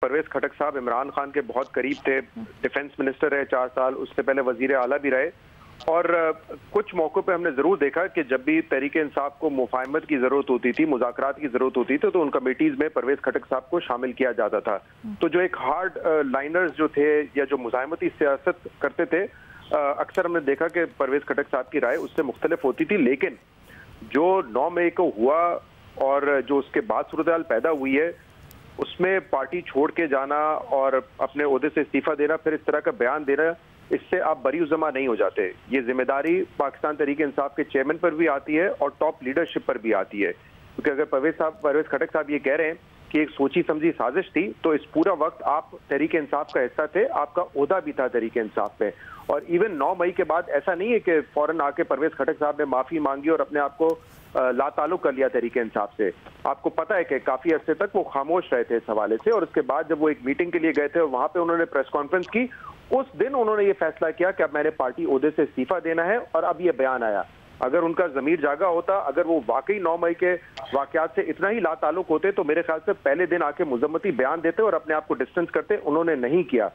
परवेज खटक साहब इमरान खान के बहुत करीब थे, डिफेंस मिनिस्टर रहे 4 साल, उससे पहले वजीर आला भी रहे। और कुछ मौकों पे हमने जरूर देखा कि जब भी तहरीक इंसाफ को मुफाहमत की जरूरत होती थी, मुज़ाकरात की जरूरत होती थी, तो उन कमेटीज में परवेज खटक साहब को शामिल किया जाता था। तो जो एक हार्ड लाइनर्स जो थे या जो मुज़ाहमती सियासत करते थे, अक्सर हमने देखा कि परवेज खटक साहब की राय उससे मुख्तलिफ होती थी। लेकिन जो 9 मई को हुआ और जो उसके बाद सूरत हाल पैदा हुई है, उसमें पार्टी छोड़ के जाना और अपने ओहदे से इस्तीफा देना, फिर इस तरह का बयान देना, इससे आप बरी-उज़्ज़मा नहीं हो जाते। ये जिम्मेदारी पाकिस्तान तहरीक इंसाफ के चेयरमैन पर भी आती है और टॉप लीडरशिप पर भी आती है। क्योंकि अगर परवेज खटक साहब ये कह रहे हैं कि एक सोची समझी साजिश थी, तो इस पूरा वक्त आप तहरीक इंसाफ का हिस्सा थे, आपका ओहदा भी था तहरीक इंसाफ पे। और इवन 9 मई के बाद ऐसा नहीं है कि फौरन आके परवेज खटक साहब ने माफी मांगी और अपने आप को लाताल्लुक कर लिया तहरीक इंसाफ से। आपको पता है कि काफी अरसे तक वो खामोश रहे थे इस हवाले से, और उसके बाद जब वो एक मीटिंग के लिए गए थे और वहां पे उन्होंने प्रेस कॉन्फ्रेंस की, उस दिन उन्होंने ये फैसला किया कि अब मैंने पार्टी ओहदे से इस्तीफा देना है, और अब ये बयान आया। अगर उनका जमीर जागा होता, अगर वो वाकई 9 मई के वाकयात से इतना ही लाताल्लुक होते, तो मेरे ख्याल से पहले दिन आके मुजम्मती बयान देते और अपने आप को डिस्टेंस करते। उन्होंने नहीं किया।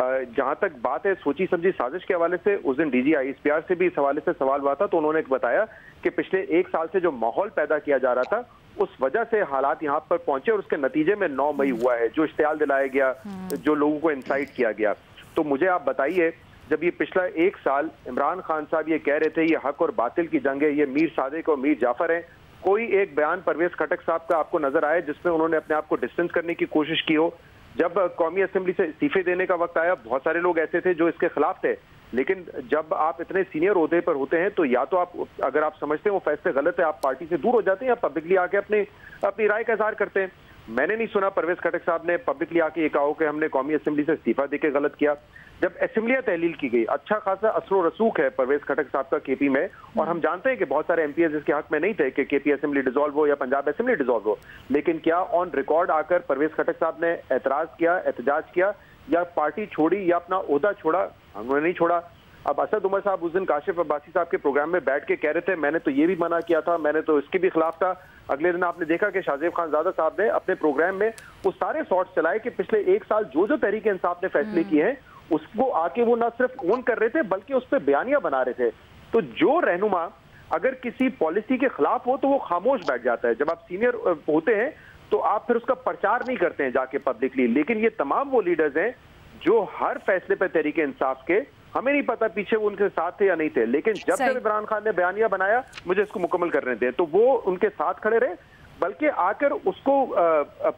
जहां तक बात है सोची समझी साजिश के हवाले से, उस दिन डीजी ISPR से भी इस हवाले से सवाल हुआ था, तो उन्होंने बताया कि पिछले 1 साल से जो माहौल पैदा किया जा रहा था, उस वजह से हालात यहाँ पर पहुंचे और उसके नतीजे में 9 मई हुआ है, जो इश्तियाल दिलाया गया, जो लोगों को इंसाइट किया गया। तो मुझे आप बताइए, जब ये पिछला 1 साल इमरान खान साहब ये कह रहे थे ये हक और बातिल की जंग है, ये मीर सादिक और मीर जाफर है, कोई एक बयान परवेज खटक साहब का आपको नजर आए जिसमें उन्होंने अपने आप को डिस्टेंस करने की कोशिश की हो? जब कौमी असेंबली से इस्तीफे देने का वक्त आया, बहुत सारे लोग ऐसे थे जो इसके खिलाफ थे। लेकिन जब आप इतने सीनियर ओहदे पर होते हैं, तो या तो आप, अगर आप समझते हैं वो फैसले गलत है, आप पार्टी से दूर हो जाते हैं, या पब्लिकली आके अपनी राय का इजहार करते हैं। मैंने नहीं सुना परवेज खटक साहब ने पब्लिकली आके ये कहा कि हमने कौमी असेंबली से इस्तीफा देके गलत किया। जब असेंबलियां तहलील की गई, अच्छा खासा असर रसूख है परवेज खटक साहब का KP में, और हम जानते हैं कि बहुत सारे MPs इसके हक में नहीं थे कि KP असेंबली डिसॉल्व हो या पंजाब असेंबली डिसॉल्व हो। लेकिन क्या ऑन रिकॉर्ड आकर परवेज खटक साहब ने एतराज किया, एहतजाज किया, या पार्टी छोड़ी, या अपना ओहदा छोड़ा? उन्होंने नहीं छोड़ा। अब असद उमर साहब उस दिन काशिफ अब्बासी साहब के प्रोग्राम में बैठ के कह रहे थे मैंने तो ये भी मना किया था, मैंने तो इसके भी खिलाफ था। अगले दिन आपने देखा कि शाहजेब खानजादा साहब ने अपने प्रोग्राम में वो सारे शॉट्स चलाए कि पिछले 1 साल जो तहरीक इंसाफ ने फैसले किए हैं, उसको आके वो ना सिर्फ ओन कर रहे थे, बल्कि उस पर बयानियां बना रहे थे। तो जो रहनुमा अगर किसी पॉलिसी के खिलाफ हो, तो वो खामोश बैठ जाता है। जब आप सीनियर होते हैं, तो आप फिर उसका प्रचार नहीं करते हैं जाके पब्लिकली। लेकिन ये तमाम वो लीडर्स हैं जो हर फैसले पर तहरीक इंसाफ के, हमें नहीं पता पीछे वो उनके साथ थे या नहीं थे, लेकिन जब इमरान खान ने बयानिया बनाया, मुझे इसको मुकम्मल करने दें, तो वो उनके साथ खड़े रहे, बल्कि आकर उसको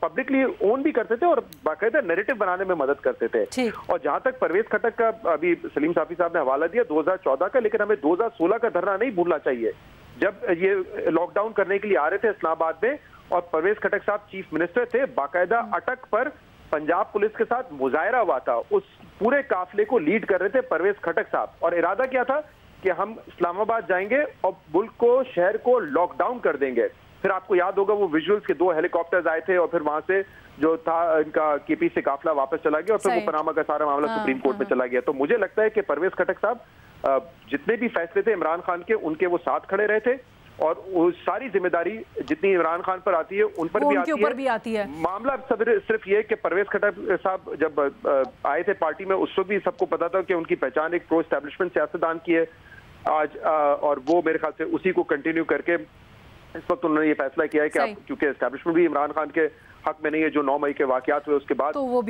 पब्लिकली ओन भी करते थे और बाकायदा नैरेटिव बनाने में मदद करते थे। और जहां तक परवेज खटक का अभी सलीम साफी साहब ने हवाला दिया 2014 का, लेकिन हमें 2016 का धरना नहीं भूलना चाहिए, जब ये लॉकडाउन करने के लिए आ रहे थे इस्लामाबाद में, और परवेज खटक साहब चीफ मिनिस्टर थे। बाकायदा अटक पर पंजाब पुलिस के साथ मुजाहरा हुआ था, उस पूरे काफिले को लीड कर रहे थे परवेज खटक साहब। और इरादा क्या था कि हम इस्लामाबाद जाएंगे और मुल्क को, शहर को लॉकडाउन कर देंगे। फिर आपको याद होगा वो विजुअल्स के 2 हेलीकॉप्टर्स आए थे, और फिर वहां से जो था इनका KP से काफिला वापस चला गया, और फिर वो पनामा का सारा मामला सुप्रीम कोर्ट में चला गया। तो मुझे लगता है कि परवेज खटक साहब जितने भी फैसले थे इमरान खान के, उनके वो साथ खड़े रहे थे, और वो सारी जिम्मेदारी जितनी इमरान खान पर आती है उन पर भी आती है। मामला सिर्फ ये कि परवेज खटक साहब जब आए थे पार्टी में, उस वक्त भी सबको पता था कि उनकी पहचान एक प्रो एस्टैब्लिशमेंट सियासतदान की है आज, और वो मेरे ख्याल से उसी को कंटिन्यू करके इस वक्त उन्होंने ये फैसला किया है कि क्योंकि एस्टैब्लिशमेंट भी इमरान खान के हक में नहीं है, जो 9 मई के वाकयात हुए उसके बाद, तो वो भी